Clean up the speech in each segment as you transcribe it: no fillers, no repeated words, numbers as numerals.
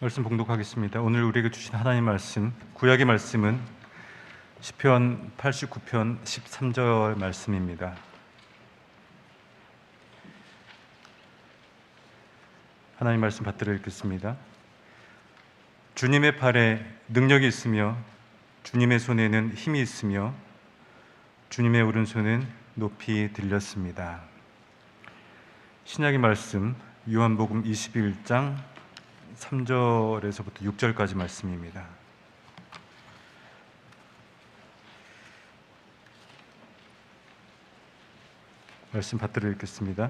말씀 봉독하겠습니다. 오늘 우리에게 주신 하나님 말씀, 구약의 말씀은 시편 89편 13절 말씀입니다. 하나님 말씀 받들어 읽겠습니다. 주님의 팔에 능력이 있으며 주님의 손에는 힘이 있으며 주님의 오른손은 높이 들렸습니다. 신약의 말씀 요한복음 21장 3절에서부터 6절까지 말씀입니다. 말씀 받들어 읽겠습니다.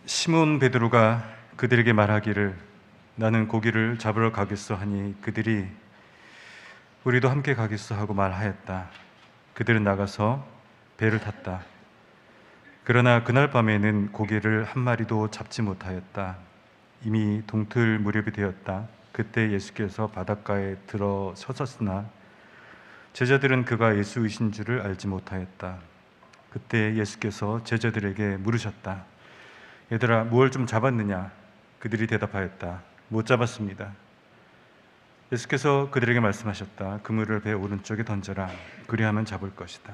시몬 베드로가 그들에게 말하기를 나는 고기를 잡으러 가겠소 하니 그들이 우리도 함께 가겠소 하고 말하였다. 그들은 나가서 배를 탔다. 그러나 그날 밤에는 고기를 한 마리도 잡지 못하였다. 이미 동틀 무렵이 되었다. 그때 예수께서 바닷가에 들어서셨으나 제자들은 그가 예수이신 줄을 알지 못하였다. 그때 예수께서 제자들에게 물으셨다. 얘들아, 무엇 좀 잡았느냐? 그들이 대답하였다. 못 잡았습니다. 예수께서 그들에게 말씀하셨다. 그물을 배 오른쪽에 던져라. 그리하면 잡을 것이다.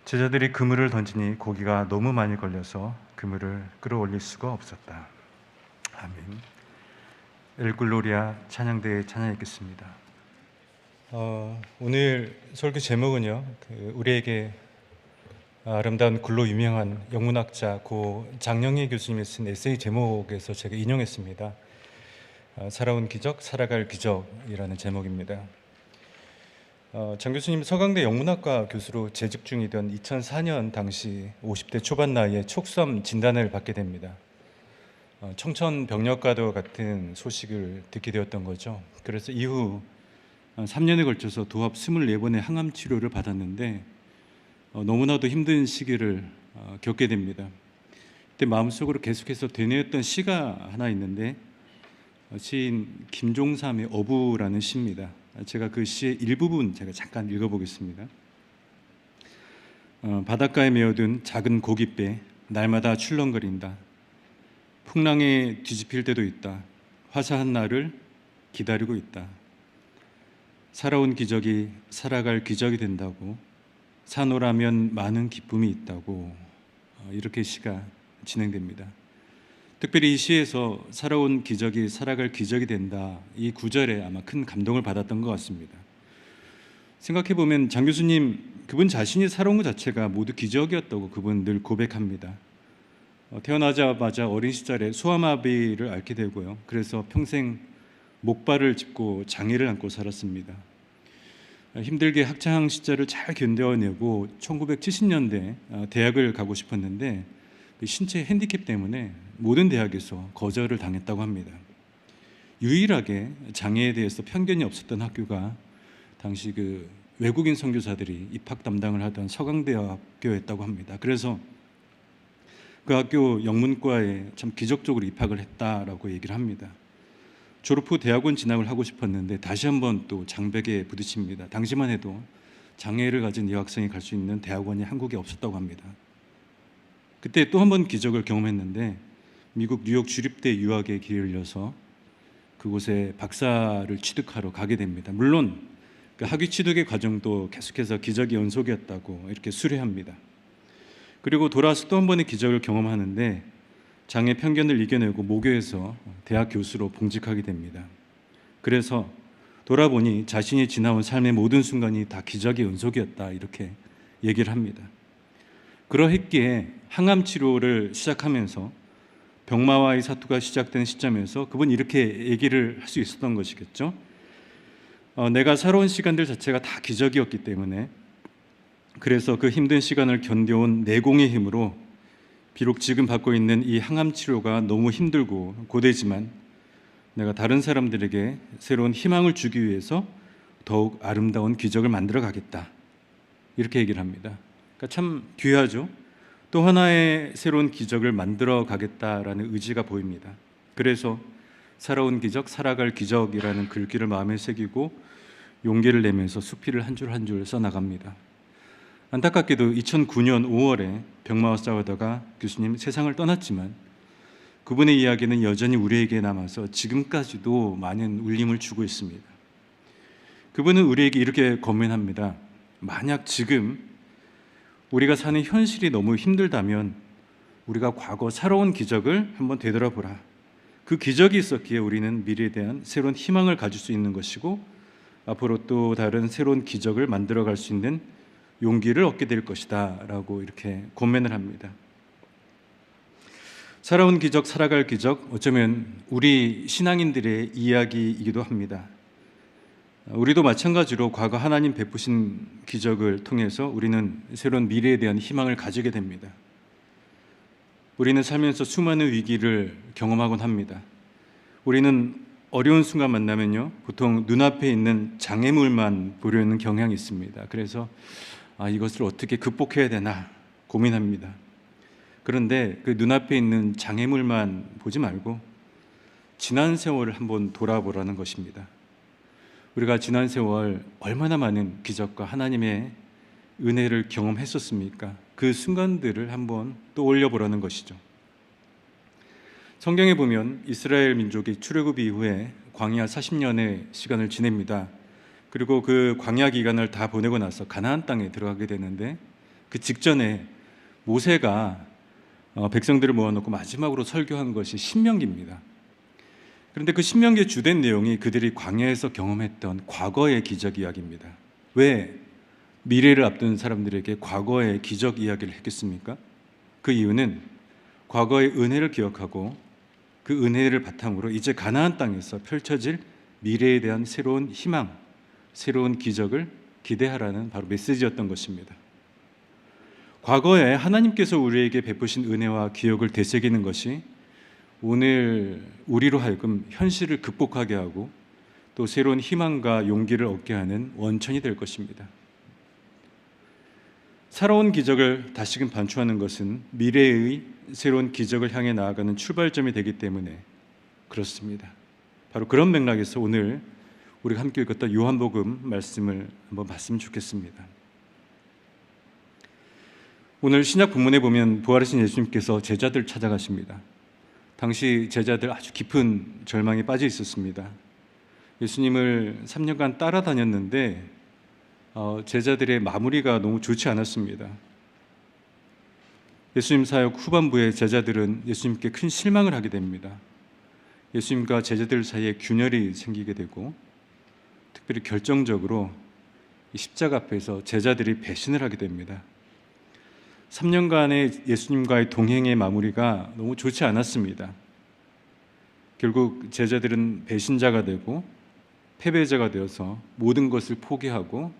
제자들이 그물을 던지니 고기가 너무 많이 걸려서 그물을 끌어올릴 수가 없었다. 아멘. 엘글로리아 찬양대에 찬양했겠습니다. 오늘 설교 제목은요, 우리에게 아름다운 글로 유명한 영문학자 고 장영애 교수님이 쓴 에세이 제목에서 제가 인용했습니다. 살아온 기적, 살아갈 기적이라는 제목입니다. 장 교수님 서강대 영문학과 교수로 재직 중이던 2004년 당시 50대 초반 나이에 촉섬 진단을 받게 됩니다. 청천벽력과도 같은 소식을 듣게 되었던 거죠. 그래서 이후 3년에 걸쳐서 도합 24번의 항암 치료를 받았는데 너무나도 힘든 시기를 겪게 됩니다. 그때 마음속으로 계속해서 되뇌었던 시가 하나 있는데 시인 김종삼의 어부라는 시입니다. 제가 그 시의 일부분 제가 잠깐 읽어보겠습니다. 바닷가에 메어둔 작은 고깃배 날마다 출렁거린다. 풍랑에 뒤집힐 때도 있다. 화사한 날을 기다리고 있다. 살아온 기적이 살아갈 기적이 된다고 사노라면 많은 기쁨이 있다고 이렇게 시가 진행됩니다. 특별히 이 시에서 살아온 기적이 살아갈 기적이 된다 이 구절에 아마 큰 감동을 받았던 것 같습니다. 생각해보면 장 교수님 그분 자신이 살아온 것 자체가 모두 기적이었다고 그분 늘 고백합니다. 태어나자마자 어린 시절에 소아마비를 앓게 되고요. 그래서 평생 목발을 짚고 장애를 안고 살았습니다. 힘들게 학창 시절을 잘 견뎌내고 1970년대 대학을 가고 싶었는데 신체 핸디캡 때문에 모든 대학에서 거절을 당했다고 합니다. 유일하게 장애에 대해서 편견이 없었던 학교가 당시 그 외국인 선교사들이 입학 담당을 하던 서강대학교였다고 합니다. 그래서 그 학교 영문과에 참 기적적으로 입학을 했다라고 얘기를 합니다. 졸업 후 대학원 진학을 하고 싶었는데 다시 한번 또 장벽에 부딪힙니다. 당시만 해도 장애를 가진 여학생이 갈 수 있는 대학원이 한국에 없었다고 합니다. 그때 또 한 번 기적을 경험했는데 미국 뉴욕 주립대 유학의 길을 이어서 그곳에 박사를 취득하러 가게 됩니다. 물론 그 학위 취득의 과정도 계속해서 기적의 연속이었다고 이렇게 수려합니다. 그리고 돌아와서 또 한 번의 기적을 경험하는데 장애 편견을 이겨내고 모교에서 대학 교수로 봉직하게 됩니다. 그래서 돌아보니 자신이 지나온 삶의 모든 순간이 다 기적의 연속이었다 이렇게 얘기를 합니다. 그러했기에 항암 치료를 시작하면서 병마와의 사투가 시작된 시점에서 그분 이렇게 얘기를 할 수 있었던 것이겠죠. 내가 살아온 시간들 자체가 다 기적이었기 때문에 그래서 그 힘든 시간을 견뎌온 내공의 힘으로 비록 지금 받고 있는 이 항암 치료가 너무 힘들고 고되지만 내가 다른 사람들에게 새로운 희망을 주기 위해서 더욱 아름다운 기적을 만들어 가겠다 이렇게 얘기를 합니다. 그러니까 참 귀하죠. 또 하나의 새로운 기적을 만들어 가겠다라는 의지가 보입니다. 그래서 살아온 기적, 살아갈 기적이라는 글귀를 마음에 새기고 용기를 내면서 수필을 한 줄 한 줄 써나갑니다. 안타깝게도 2009년 5월에 병마와 싸우다가 교수님 세상을 떠났지만 그분의 이야기는 여전히 우리에게 남아서 지금까지도 많은 울림을 주고 있습니다. 그분은 우리에게 이렇게 권면합니다. 만약 지금 우리가 사는 현실이 너무 힘들다면 우리가 과거 살아온 기적을 한번 되돌아보라. 그 기적이 있었기에 우리는 미래에 대한 새로운 희망을 가질 수 있는 것이고 앞으로 또 다른 새로운 기적을 만들어갈 수 있는 용기를 얻게 될 것이다 라고 이렇게 권면을 합니다. 살아온 기적, 살아갈 기적, 어쩌면 우리 신앙인들의 이야기이기도 합니다. 우리도 마찬가지로 과거 하나님 베푸신 기적을 통해서 우리는 새로운 미래에 대한 희망을 가지게 됩니다. 우리는 살면서 수많은 위기를 경험하곤 합니다. 우리는 어려운 순간 만나면요, 보통 눈앞에 있는 장애물만 보려는 경향이 있습니다. 그래서 이것을 어떻게 극복해야 되나 고민합니다. 그런데 그 눈앞에 있는 장애물만 보지 말고 지난 세월을 한번 돌아보라는 것입니다. 우리가 지난 세월 얼마나 많은 기적과 하나님의 은혜를 경험했었습니까? 그 순간들을 한번 떠올려 보라는 것이죠. 성경에 보면 이스라엘 민족이 출애굽 이후에 광야 40년의 시간을 지냅니다. 그리고 그 광야 기간을 다 보내고 나서 가나안 땅에 들어가게 되는데 그 직전에 모세가 백성들을 모아놓고 마지막으로 설교한 것이 신명기입니다. 그런데 그 신명기의 주된 내용이 그들이 광야에서 경험했던 과거의 기적 이야기입니다. 왜 미래를 앞둔 사람들에게 과거의 기적 이야기를 했겠습니까? 그 이유는 과거의 은혜를 기억하고 그 은혜를 바탕으로 이제 가나안 땅에서 펼쳐질 미래에 대한 새로운 희망, 새로운 기적을 기대하라는 바로 메시지였던 것입니다. 과거에 하나님께서 우리에게 베푸신 은혜와 기억을 되새기는 것이 오늘 우리로 하여금 현실을 극복하게 하고 또 새로운 희망과 용기를 얻게 하는 원천이 될 것입니다. 살아온 기적을 다시금 반추하는 것은 미래의 새로운 기적을 향해 나아가는 출발점이 되기 때문에 그렇습니다. 바로 그런 맥락에서 오늘 우리가 함께 읽었던 요한복음 말씀을 한번 봤으면 좋겠습니다. 오늘 신약 본문에 보면 부활하신 예수님께서 제자들 찾아가십니다. 당시 제자들 아주 깊은 절망에 빠져 있었습니다. 예수님을 3년간 따라다녔는데 제자들의 마무리가 너무 좋지 않았습니다. 예수님 사역 후반부에 제자들은 예수님께 큰 실망을 하게 됩니다. 예수님과 제자들 사이에 균열이 생기게 되고 특별히 결정적으로 십자가 앞에서 제자들이 배신을 하게 됩니다. 3년간의 예수님과의 동행의 마무리가 너무 좋지 않았습니다. 결국 제자들은 배신자가 되고 패배자가 되어서 모든 것을 포기하고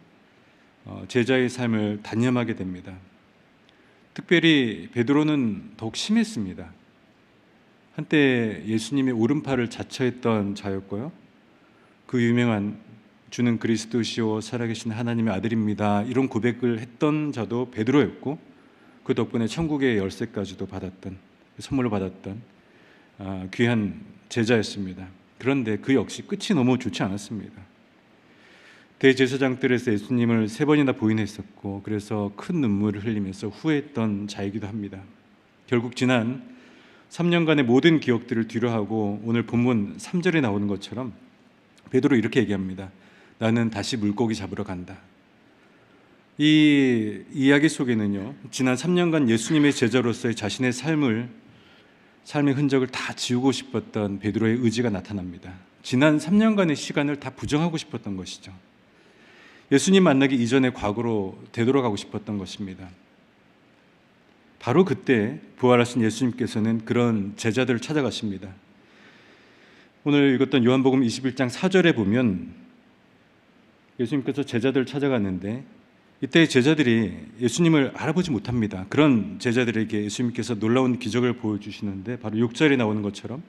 제자의 삶을 단념하게 됩니다. 특별히 베드로는 더욱 심했습니다. 한때 예수님의 오른팔을 자처했던 자였고요. 그 유명한 주는 그리스도시요 살아계신 하나님의 아들입니다. 이런 고백을 했던 자도 베드로였고 그 덕분에 천국의 열쇠까지도 선물로 받았던 귀한 제자였습니다. 그런데 그 역시 끝이 너무 좋지 않았습니다. 대제사장들에서 예수님을 3번이나 부인했었고 그래서 큰 눈물을 흘리면서 후회했던 자이기도 합니다. 결국 지난 3년간의 모든 기억들을 뒤로하고 오늘 본문 3절에 나오는 것처럼 베드로 이렇게 얘기합니다. 나는 다시 물고기 잡으러 간다. 이 이야기 속에는요, 지난 3년간 예수님의 제자로서의 자신의 삶의 흔적을 다 지우고 싶었던 베드로의 의지가 나타납니다. 지난 3년간의 시간을 다 부정하고 싶었던 것이죠. 예수님 만나기 이전의 과거로 되돌아가고 싶었던 것입니다. 바로 그때 부활하신 예수님께서는 그런 제자들을 찾아가십니다. 오늘 읽었던 요한복음 21장 4절에 보면 예수님께서 제자들을 찾아갔는데 이때 제자들이 예수님을 알아보지 못합니다. 그런 제자들에게 예수님께서 놀라운 기적을 보여주시는데 바로 6절에 나오는 것처럼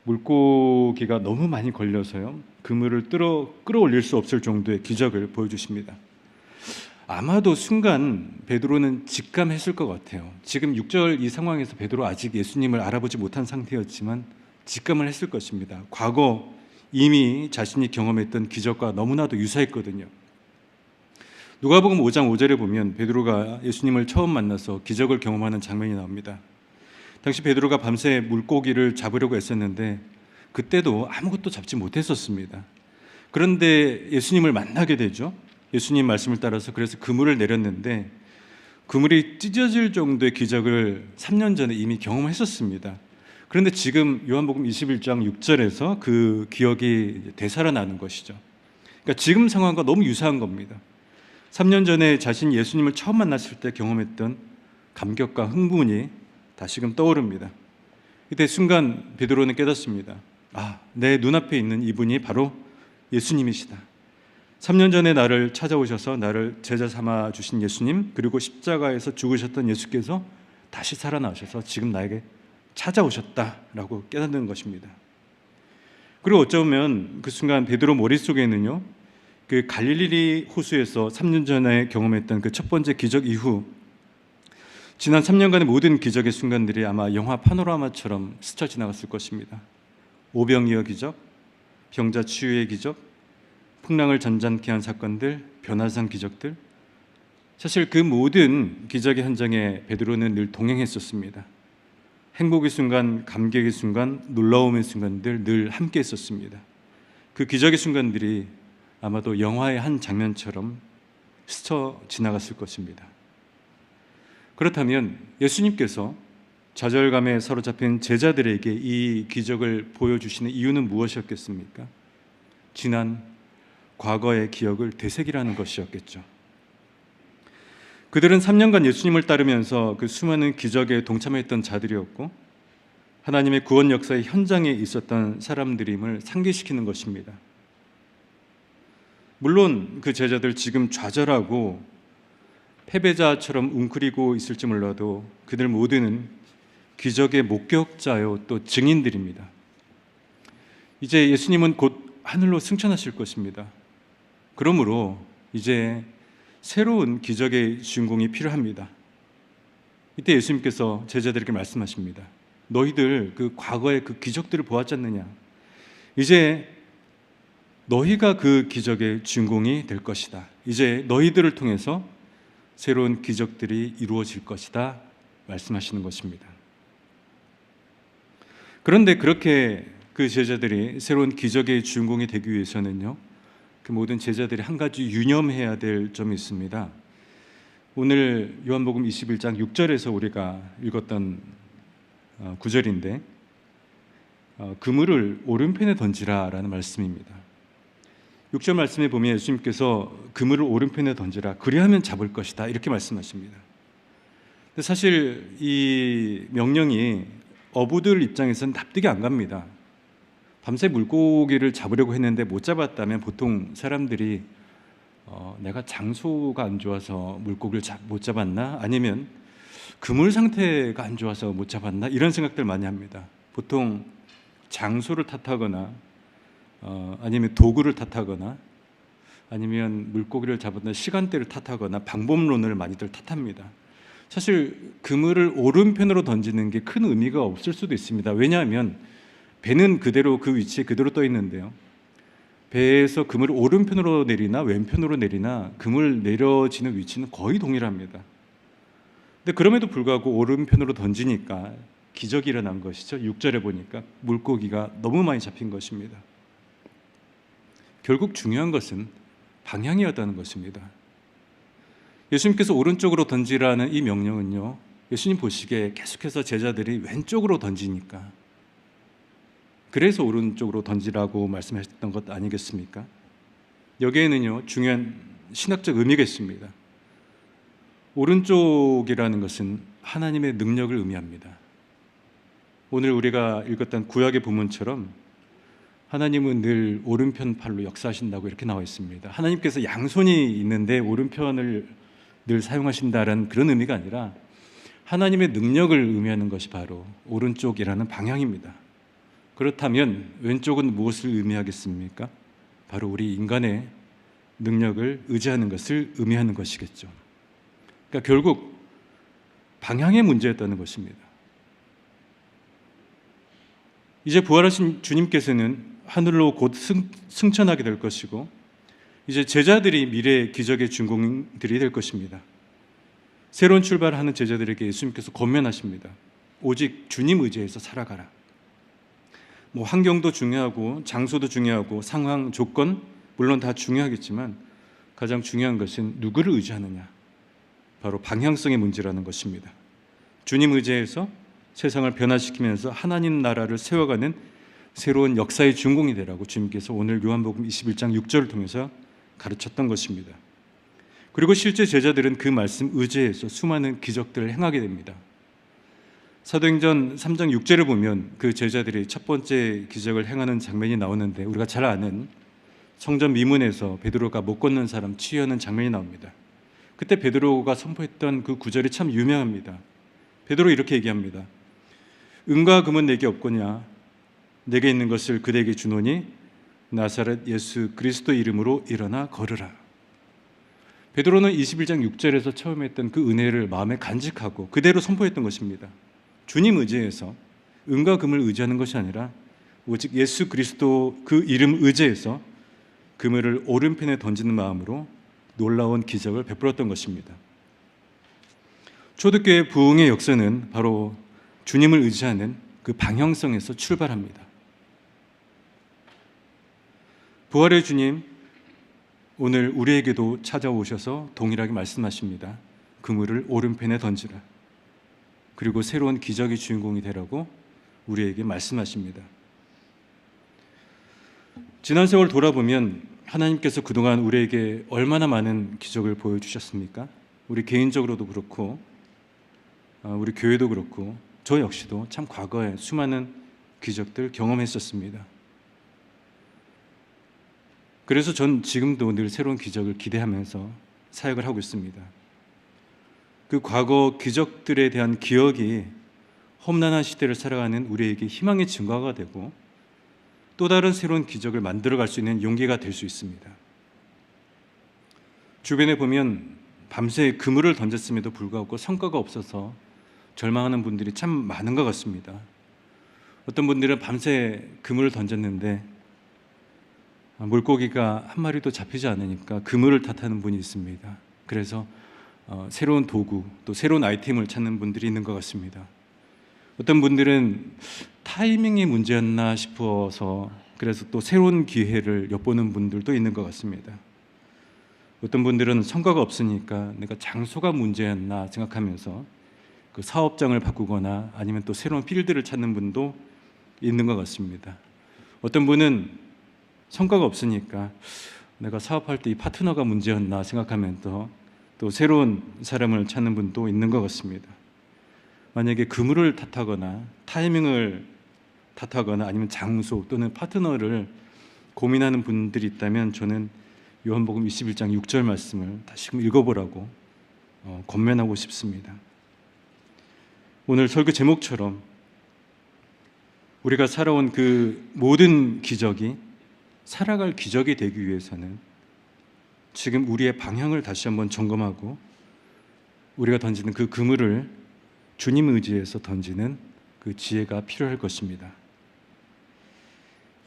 물고기가 너무 많이 걸려서요, 그물을 끌어올릴 수 없을 정도의 기적을 보여주십니다. 아마도 순간 베드로는 직감했을 것 같아요. 지금 6절 이 상황에서 베드로 아직 예수님을 알아보지 못한 상태였지만 직감을 했을 것입니다. 과거 이미 자신이 경험했던 기적과 너무나도 유사했거든요. 누가복음 5장 5절에 보면 베드로가 예수님을 처음 만나서 기적을 경험하는 장면이 나옵니다. 당시 베드로가 밤새 물고기를 잡으려고 애썼는데 그때도 아무것도 잡지 못했었습니다. 그런데 예수님을 만나게 되죠. 예수님 말씀을 따라서 그래서 그물을 내렸는데 그물이 찢어질 정도의 기적을 3년 전에 이미 경험했었습니다. 그런데 지금 요한복음 21장 6절에서 그 기억이 되살아나는 것이죠. 그러니까 지금 상황과 너무 유사한 겁니다. 3년 전에 자신이 예수님을 처음 만났을 때 경험했던 감격과 흥분이 다시금 떠오릅니다. 이때 순간 베드로는 깨닫습니다. 내 눈앞에 있는 이분이 바로 예수님이시다. 3년 전에 나를 찾아오셔서 나를 제자 삼아 주신 예수님, 그리고 십자가에서 죽으셨던 예수께서 다시 살아나셔서 지금 나에게 찾아오셨다라고 깨닫는 것입니다. 그리고 어쩌면 그 순간 베드로 머릿속에는요, 그 갈릴리 호수에서 3년 전에 경험했던 그 첫 번째 기적 이후 지난 3년간의 모든 기적의 순간들이 아마 영화 파노라마처럼 스쳐 지나갔을 것입니다. 오병이어 기적, 병자 치유의 기적, 풍랑을 잔잔케 한 사건들, 변화산 기적들. 사실 그 모든 기적의 현장에 베드로는 늘 동행했었습니다. 행복의 순간, 감격의 순간, 놀라움의 순간들 늘 함께 했었습니다. 그 기적의 순간들이 아마도 영화의 한 장면처럼 스쳐 지나갔을 것입니다. 그렇다면 예수님께서 좌절감에 사로잡힌 제자들에게 이 기적을 보여주시는 이유는 무엇이었겠습니까? 지난 과거의 기억을 되새기라는 것이었겠죠. 그들은 3년간 예수님을 따르면서 그 수많은 기적에 동참했던 자들이었고 하나님의 구원 역사의 현장에 있었던 사람들임을 상기시키는 것입니다. 물론 그 제자들 지금 좌절하고 패배자처럼 웅크리고 있을지 몰라도 그들 모두는 기적의 목격자요 또 증인들입니다. 이제 예수님은 곧 하늘로 승천하실 것입니다. 그러므로 이제 새로운 기적의 주인공이 필요합니다. 이때 예수님께서 제자들에게 말씀하십니다. 너희들 그 과거의 그 기적들을 보았지 않느냐? 이제 너희가 그 기적의 주인공이 될 것이다. 이제 너희들을 통해서 새로운 기적들이 이루어질 것이다 말씀하시는 것입니다. 그런데 그렇게 그 제자들이 새로운 기적의 주인공이 되기 위해서는요, 그 모든 제자들이 한 가지 유념해야 될 점이 있습니다. 오늘 요한복음 21장 6절에서 우리가 읽었던 구절인데 그물을 오른편에 던지라라는 말씀입니다. 6절 말씀에 보면 예수님께서 그물을 오른편에 던지라 그리하면 잡을 것이다 이렇게 말씀하십니다. 근데 사실 이 명령이 어부들 입장에서는 납득이 안 갑니다. 밤새 물고기를 잡으려고 했는데 못 잡았다면 보통 사람들이 내가 장소가 안 좋아서 물고기를 못 잡았나? 아니면 그물 상태가 안 좋아서 못 잡았나? 이런 생각들 많이 합니다. 보통 장소를 탓하거나 아니면 도구를 탓하거나 아니면 물고기를 잡았던 시간대를 탓하거나 방법론을 많이들 탓합니다. 사실 그물을 오른편으로 던지는 게 큰 의미가 없을 수도 있습니다. 왜냐하면 배는 그대로 그 위치에 그대로 떠 있는데요, 배에서 그물을 오른편으로 내리나 왼편으로 내리나 그물 내려지는 위치는 거의 동일합니다. 근데 그럼에도 불구하고 오른편으로 던지니까 기적이 일어난 것이죠. 6절에 보니까 물고기가 너무 많이 잡힌 것입니다. 결국 중요한 것은 방향이었다는 것입니다. 예수님께서 오른쪽으로 던지라는 이 명령은요, 예수님 보시기에 계속해서 제자들이 왼쪽으로 던지니까 그래서 오른쪽으로 던지라고 말씀하셨던 것 아니겠습니까? 여기에는요 중요한 신학적 의미가 있습니다. 오른쪽이라는 것은 하나님의 능력을 의미합니다. 오늘 우리가 읽었던 구약의 본문처럼 하나님은 늘 오른편 팔로 역사하신다고 이렇게 나와 있습니다. 하나님께서 양손이 있는데 오른편을 늘 사용하신다는 그런 의미가 아니라 하나님의 능력을 의미하는 것이 바로 오른쪽이라는 방향입니다. 그렇다면 왼쪽은 무엇을 의미하겠습니까? 바로 우리 인간의 능력을 의지하는 것을 의미하는 것이겠죠. 그러니까 결국 방향의 문제였다는 것입니다. 이제 부활하신 주님께서는 하늘로 곧 승천하게 될 것이고 이제 제자들이 미래의 기적의 주인공들이 될 것입니다. 새로운 출발을 하는 제자들에게 예수님께서 권면하십니다. 오직 주님 의지해서 살아가라. 환경도 중요하고 장소도 중요하고 상황, 조건 물론 다 중요하겠지만 가장 중요한 것은 누구를 의지하느냐, 바로 방향성의 문제라는 것입니다. 주님 의지해서 세상을 변화시키면서 하나님 나라를 세워가는 새로운 역사의 주인공이 되라고 주님께서 오늘 요한복음 21장 6절을 통해서 가르쳤던 것입니다. 그리고 실제 제자들은 그 말씀 의지해서 수많은 기적들을 행하게 됩니다. 사도행전 3장 6절을 보면 그 제자들이 첫 번째 기적을 행하는 장면이 나오는데, 우리가 잘 아는 성전 미문에서 베드로가 못 걷는 사람 치유하는 장면이 나옵니다. 그때 베드로가 선포했던 그 구절이 참 유명합니다. 베드로 이렇게 얘기합니다. 은과 금은 내게 없거냐, 내게 있는 것을 그대에게 주노니 나사렛 예수 그리스도 이름으로 일어나 걸으라. 베드로는 21장 6절에서 처음 했던 그 은혜를 마음에 간직하고 그대로 선포했던 것입니다. 주님 의지해서 은과 금을 의지하는 것이 아니라 오직 예수 그리스도 그 이름 의지해서 그물을 오른편에 던지는 마음으로 놀라운 기적을 베풀었던 것입니다. 초대교회 부흥의 역사는 바로 주님을 의지하는 그 방향성에서 출발합니다. 부활의 주님, 오늘 우리에게도 찾아오셔서 동일하게 말씀하십니다. 그물을 오른편에 던지라. 그리고 새로운 기적의 주인공이 되라고 우리에게 말씀하십니다. 지난 세월 돌아보면 하나님께서 그동안 우리에게 얼마나 많은 기적을 보여주셨습니까? 우리 개인적으로도 그렇고 우리 교회도 그렇고 저 역시도 참 과거에 수많은 기적들 경험했었습니다. 그래서 전 지금도 늘 새로운 기적을 기대하면서 사역을 하고 있습니다. 그 과거 기적들에 대한 기억이 험난한 시대를 살아가는 우리에게 희망의 증거가 되고 또 다른 새로운 기적을 만들어갈 수 있는 용기가 될 수 있습니다. 주변에 보면 밤새 그물을 던졌음에도 불구하고 성과가 없어서 절망하는 분들이 참 많은 것 같습니다. 어떤 분들은 밤새 그물을 던졌는데 물고기가 한 마리도 잡히지 않으니까 그물을 탓하는 분이 있습니다. 그래서 새로운 도구, 또 새로운 아이템을 찾는 분들이 있는 것 같습니다. 어떤 분들은 타이밍이 문제였나 싶어서 그래서 또 새로운 기회를 엿보는 분들도 있는 것 같습니다. 어떤 분들은 성과가 없으니까 내가 장소가 문제였나 생각하면서 그 사업장을 바꾸거나 아니면 또 새로운 필드를 찾는 분도 있는 것 같습니다. 어떤 분은 성과가 없으니까 내가 사업할 때 이 파트너가 문제였나 생각하면서 또 새로운 사람을 찾는 분도 있는 것 같습니다. 만약에 그물을 탓하거나 타이밍을 탓하거나 아니면 장소 또는 파트너를 고민하는 분들이 있다면 저는 요한복음 21장 6절 말씀을 다시금 읽어보라고 권면하고 싶습니다. 오늘 설교 제목처럼 우리가 살아온 그 모든 기적이 살아갈 기적이 되기 위해서는 지금 우리의 방향을 다시 한번 점검하고 우리가 던지는 그 그물을 주님 의지에서 던지는 그 지혜가 필요할 것입니다.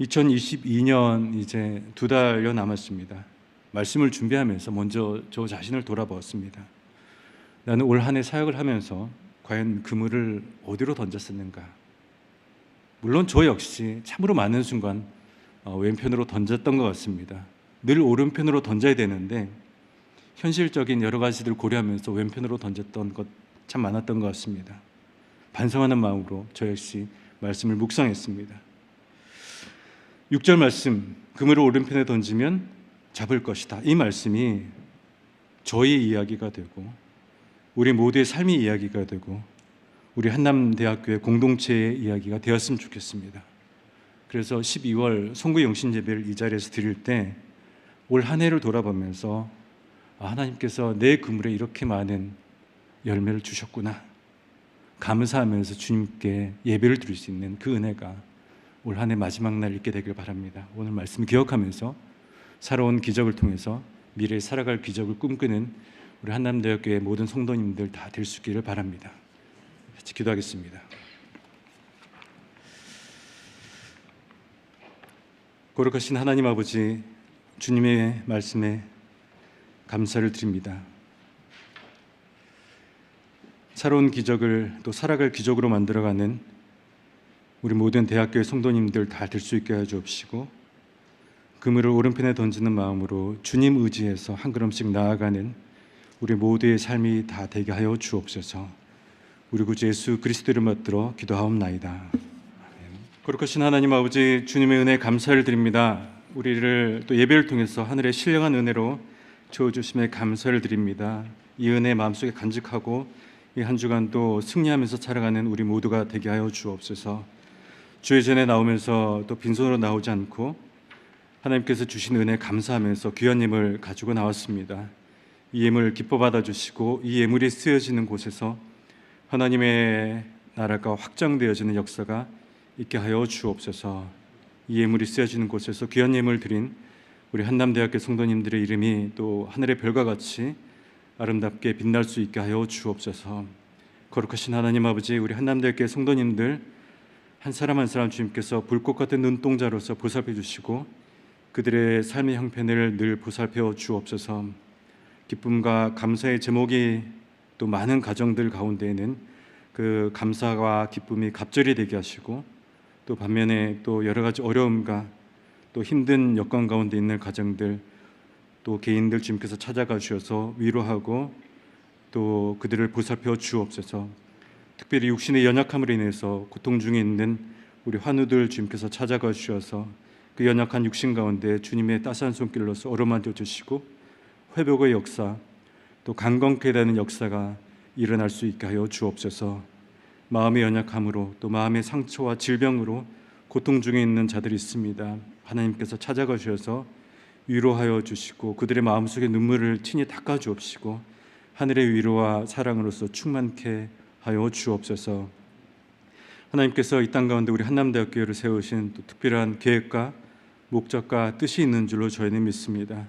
2022년 이제 2달여 남았습니다. 말씀을 준비하면서 먼저 저 자신을 돌아보았습니다. 나는 올 한 해 사역을 하면서 과연 그물을 어디로 던졌었는가? 물론 저 역시 참으로 많은 순간 왼편으로 던졌던 것 같습니다. 늘 오른편으로 던져야 되는데 현실적인 여러 가지들 고려하면서 왼편으로 던졌던 것 참 많았던 것 같습니다. 반성하는 마음으로 저 역시 말씀을 묵상했습니다. 6절 말씀, 그물을 오른편에 던지면 잡을 것이다. 이 말씀이 저의 이야기가 되고 우리 모두의 삶의 이야기가 되고 우리 한남대학교의 공동체의 이야기가 되었으면 좋겠습니다. 그래서 12월 송구 영신 예배를 이 자리에서 드릴 때 올 한 해를 돌아보면서 하나님께서 내 그물에 이렇게 많은 열매를 주셨구나, 감사하면서 주님께 예배를 드릴 수 있는 그 은혜가 올 한 해 마지막 날 있게 되길 바랍니다. 오늘 말씀 기억하면서 살아온 기적을 통해서 미래에 살아갈 기적을 꿈꾸는 우리 한남대학교의 모든 성도님들 다 될 수 있기를 바랍니다. 같이 기도하겠습니다. 거룩하신 하나님 아버지, 주님의 말씀에 감사를 드립니다. 새로운 기적을 또 살아갈 기적으로 만들어가는 우리 모든 대학교의 성도님들 다 될 수 있게 해 주옵시고, 그물을 오른편에 던지는 마음으로 주님 의지해서 한 걸음씩 나아가는 우리 모두의 삶이 다 되게 하여 주옵소서. 우리 구주 예수 그리스도를 받들어 기도하옵나이다. 아멘. 거룩하신 하나님 아버지, 주님의 은혜에 감사를 드립니다. 우리를 또 예배를 통해서 하늘의 신령한 은혜로 주어주심에 감사를 드립니다. 이 은혜 마음속에 간직하고 이 한 주간도 승리하면서 살아가는 우리 모두가 되게 하여 주옵소서. 주의 전에 나오면서 또 빈손으로 나오지 않고 하나님께서 주신 은혜 감사하면서 귀한 예물 가지고 나왔습니다. 이 예물 기뻐 받아주시고 이 예물이 쓰여지는 곳에서 하나님의 나라가 확장되어지는 역사가 있게 하여 주옵소서. 이 예물이 쓰여지는 곳에서 귀한 예물 드린 우리 한남대학교 성도님들의 이름이 또 하늘의 별과 같이 아름답게 빛날 수 있게 하여 주옵소서. 거룩하신 하나님 아버지, 우리 한남대학교 성도님들 한 사람 한 사람 주님께서 불꽃 같은 눈동자로서 보살펴 주시고 그들의 삶의 형편을 늘 보살펴 주옵소서. 기쁨과 감사의 제목이 또 많은 가정들 가운데에는 그 감사와 기쁨이 갑절이 되게 하시고, 또 반면에 또 여러 가지 어려움과 또 힘든 여건 가운데 있는 가정들, 또 개인들 주님께서 찾아가 주셔서 위로하고 또 그들을 보살펴 주옵소서. 특별히 육신의 연약함으로 인해서 고통 중에 있는 우리 환우들 주님께서 찾아가 주셔서 그 연약한 육신 가운데 주님의 따스한 손길로서 어루만져 주시고 회복의 역사, 또 강건케 되는 역사가 일어날 수 있게 하여 주옵소서. 마음의 연약함으로 또 마음의 상처와 질병으로 고통 중에 있는 자들이 있습니다. 하나님께서 찾아가 주셔서 위로하여 주시고 그들의 마음속의 눈물을 친히 닦아 주옵시고 하늘의 위로와 사랑으로서 충만케 하여 주옵소서. 하나님께서 이 땅 가운데 우리 한남대학교를 세우신 또 특별한 계획과 목적과 뜻이 있는 줄로 저희는 믿습니다.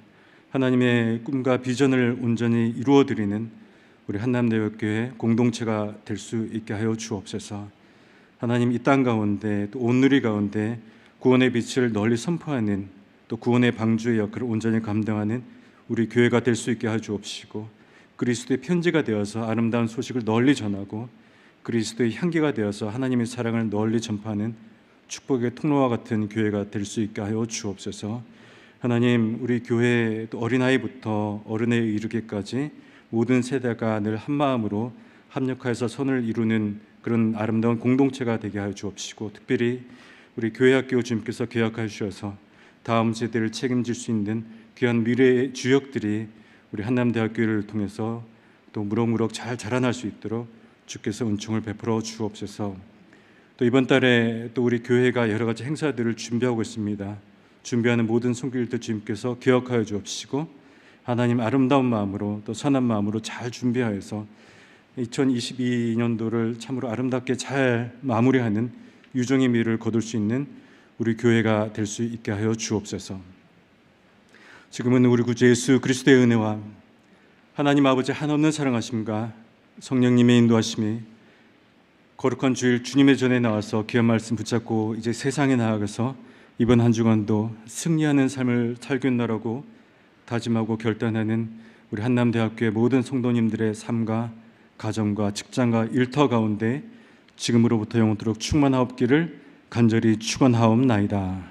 하나님의 꿈과 비전을 온전히 이루어드리는 우리 한남대학교의 공동체가 될 수 있게 하여 주옵소서. 하나님, 이 땅 가운데 또 온누리 가운데 구원의 빛을 널리 선포하는 또 구원의 방주의 역할을 온전히 감당하는 우리 교회가 될 수 있게 하여 주옵시고, 그리스도의 편지가 되어서 아름다운 소식을 널리 전하고 그리스도의 향기가 되어서 하나님의 사랑을 널리 전파하는 축복의 통로와 같은 교회가 될 수 있게 하여 주옵소서. 하나님, 우리 교회 또 어린아이부터 어른에 이르기까지 모든 세대가 늘 한마음으로 합력하여서 선을 이루는 그런 아름다운 공동체가 되게 하여 주옵시고, 특별히 우리 교회학교 주님께서 계약하여 주셔서 다음 세대를 책임질 수 있는 귀한 미래의 주역들이 우리 한남대학교를 통해서 또 무럭무럭 잘 자라날 수 있도록 주께서 은총을 베풀어 주옵소서. 또 이번 달에 또 우리 교회가 여러 가지 행사들을 준비하고 있습니다. 준비하는 모든 손길들 주님께서 기억하여 주옵시고 하나님 아름다운 마음으로 또 선한 마음으로 잘 준비하여서 2022년도를 참으로 아름답게 잘 마무리하는 유종의 미를 거둘 수 있는 우리 교회가 될 수 있게 하여 주옵소서. 지금은 우리 구주 예수 그리스도의 은혜와 하나님 아버지 한없는 사랑하심과 성령님의 인도하심이 거룩한 주일 주님의 전에 나와서 귀한 말씀 붙잡고 이제 세상에 나아가서 이번 한 주간도 승리하는 삶을 살겠노라고 다짐하고 결단하는 우리 한남대학교의 모든 성도님들의 삶과 가정과 직장과 일터 가운데 지금으로부터 영원토록 충만하옵기를 간절히 축원하옵나이다.